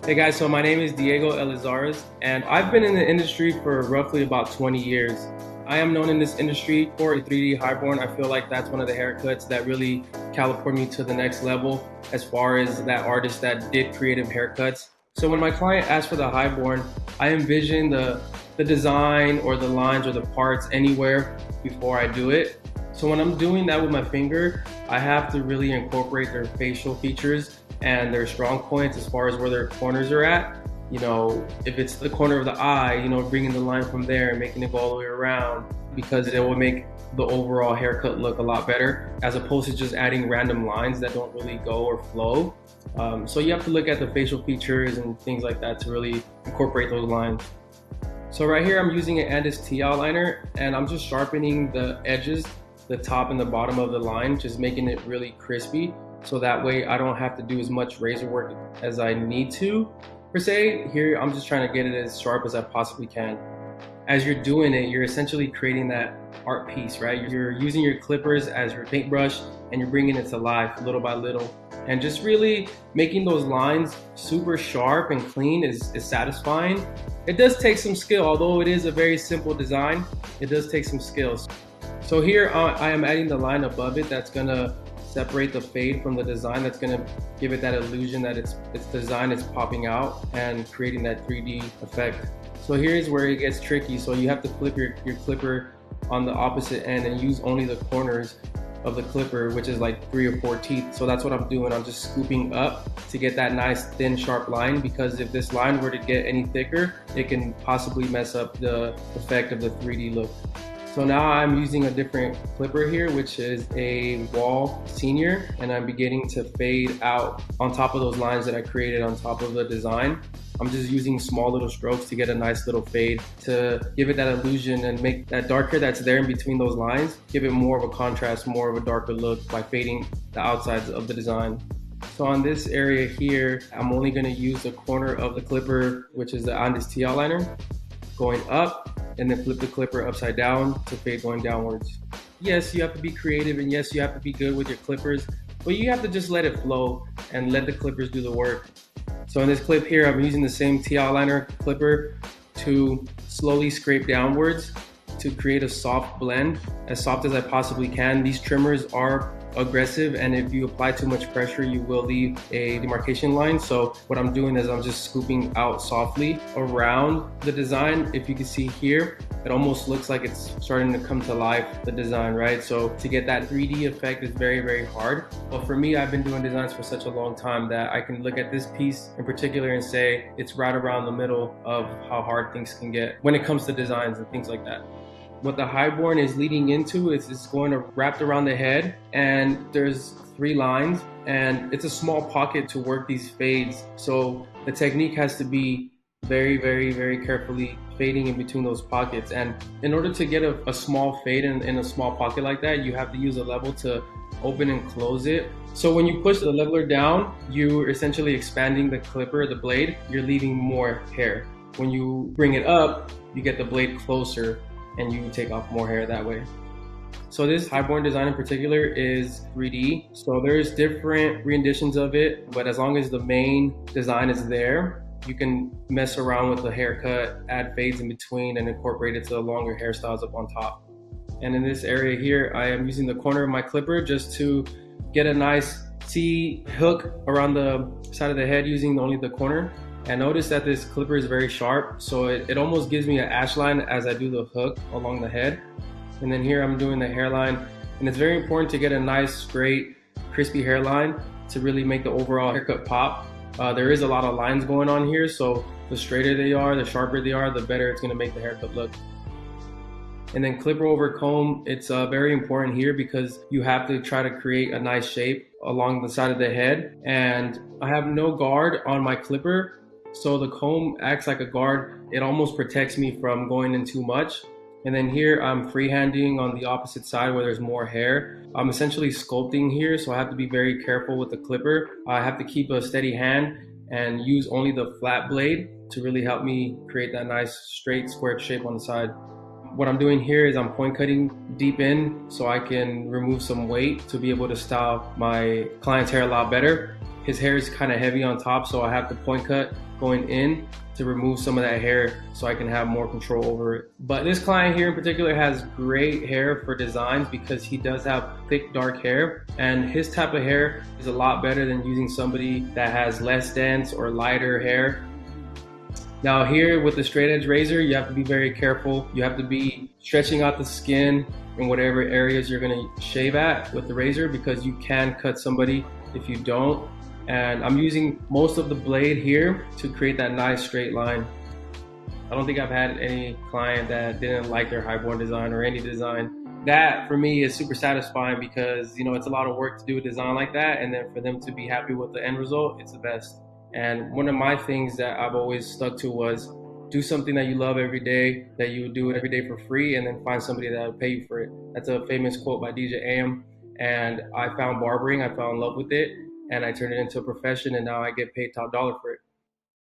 Hey guys, so my name is Diego Elizares, and I've been in the industry for roughly about 20 years. I am known in this industry for a 3D highborn. I feel like that's one of the haircuts that really catapulted me to the next level as far as that artist that did creative haircuts. So when my client asked for the highborn, I envision the design or the lines or the parts anywhere before I do it. So when I'm doing that with my finger, I have to really incorporate their facial features and their strong points as far as where their corners are at. You know, if it's the corner of the eye, you know, bringing the line from there and making it go all the way around, because it will make the overall haircut look a lot better as opposed to just adding random lines that don't really go or flow. So you have to look at the facial features and things like that to really incorporate those lines. So right here I'm using an Andis T outliner, and I'm just sharpening the edges, the top and the bottom of the line, just making it really crispy. So that way I don't have to do as much razor work as I need to, per se. Here I'm just trying to get it as sharp as I possibly can. As you're doing it, you're essentially creating that art piece, right? You're using your clippers as your paintbrush and you're bringing it to life little by little. And just really making those lines super sharp and clean is satisfying. It does take some skill, although it is a very simple design, it does take some skills. So here I am adding the line above it that's gonna separate the fade from the design, that's gonna give it that illusion that its design is popping out and creating that 3D effect. So here's where it gets tricky. So you have to flip your clipper on the opposite end and use only the corners of the clipper, which is like 3 or 4 teeth. So that's what I'm doing. I'm just scooping up to get that nice thin sharp line, because if this line were to get any thicker, it can possibly mess up the effect of the 3D look. So now I'm using a different clipper here, which is a Wall Senior, and I'm beginning to fade out on top of those lines that I created on top of the design. I'm just using small little strokes to get a nice little fade to give it that illusion and make that dark hair that's there in between those lines, give it more of a contrast, more of a darker look by fading the outsides of the design. So on this area here, I'm only gonna use the corner of the clipper, which is the Andis T outliner, going up, and then flip the clipper upside down to fade going downwards. Yes, you have to be creative, and yes, you have to be good with your clippers, but you have to just let it flow and let the clippers do the work. So in this clip here, I'm using the same T outliner clipper to slowly scrape downwards to create a soft blend, as soft as I possibly can. These trimmers are aggressive, and if you apply too much pressure, you will leave a demarcation line. So what I'm doing is I'm just scooping out softly around the design. If you can see here, it almost looks like it's starting to come to life, the design, right? So to get that 3D effect is very, very hard. But for me, I've been doing designs for such a long time that I can look at this piece in particular and say it's right around the middle of how hard things can get when it comes to designs and things like that. What the highborn is leading into is it's going to wrap around the head, and there's 3 lines, and it's a small pocket to work these fades. So the technique has to be very, very, very carefully fading in between those pockets. And in order to get a small fade in a small pocket like that, you have to use a level to open and close it. So when you push the leveler down, you're essentially expanding the clipper, the blade, you're leaving more hair. When you bring it up, you get the blade closer and you take off more hair that way. So this highborn design in particular is 3D. So there's different renditions of it, but as long as the main design is there, you can mess around with the haircut, add fades in between, and incorporate it to the longer hairstyles up on top. And in this area here, I am using the corner of my clipper just to get a nice T hook around the side of the head using only the corner. And notice that this clipper is very sharp, so it almost gives me an ash line as I do the hook along the head. And then here I'm doing the hairline, and it's very important to get a nice, straight, crispy hairline to really make the overall haircut pop. There is a lot of lines going on here, so the straighter they are, the sharper they are, the better it's gonna make the haircut look. And then clipper over comb, it's very important here because you have to try to create a nice shape along the side of the head. And I have no guard on my clipper, so the comb acts like a guard. It almost protects me from going in too much. And then here I'm freehanding on the opposite side where there's more hair. I'm essentially sculpting here, so I have to be very careful with the clipper. I have to keep a steady hand and use only the flat blade to really help me create that nice straight squared shape on the side. What I'm doing here is I'm point cutting deep in so I can remove some weight to be able to style my client's hair a lot better. His hair is kind of heavy on top, so I have to point cut going in to remove some of that hair so I can have more control over it. But this client here in particular has great hair for designs because he does have thick, dark hair, and his type of hair is a lot better than using somebody that has less dense or lighter hair. Now here with the straight edge razor, you have to be very careful. You have to be stretching out the skin in whatever areas you're gonna shave at with the razor, because you can cut somebody if you don't. And I'm using most of the blade here to create that nice straight line. I don't think I've had any client that didn't like their highborn design or any design. That for me is super satisfying because, you know, it's a lot of work to do a design like that, and then for them to be happy with the end result, it's the best. And one of my things that I've always stuck to was do something that you love every day, that you would do it every day for free, and then find somebody that will pay you for it. That's a famous quote by DJ AM. And I found barbering, I fell in love with it, and I turned it into a profession, and now I get paid top dollar for it.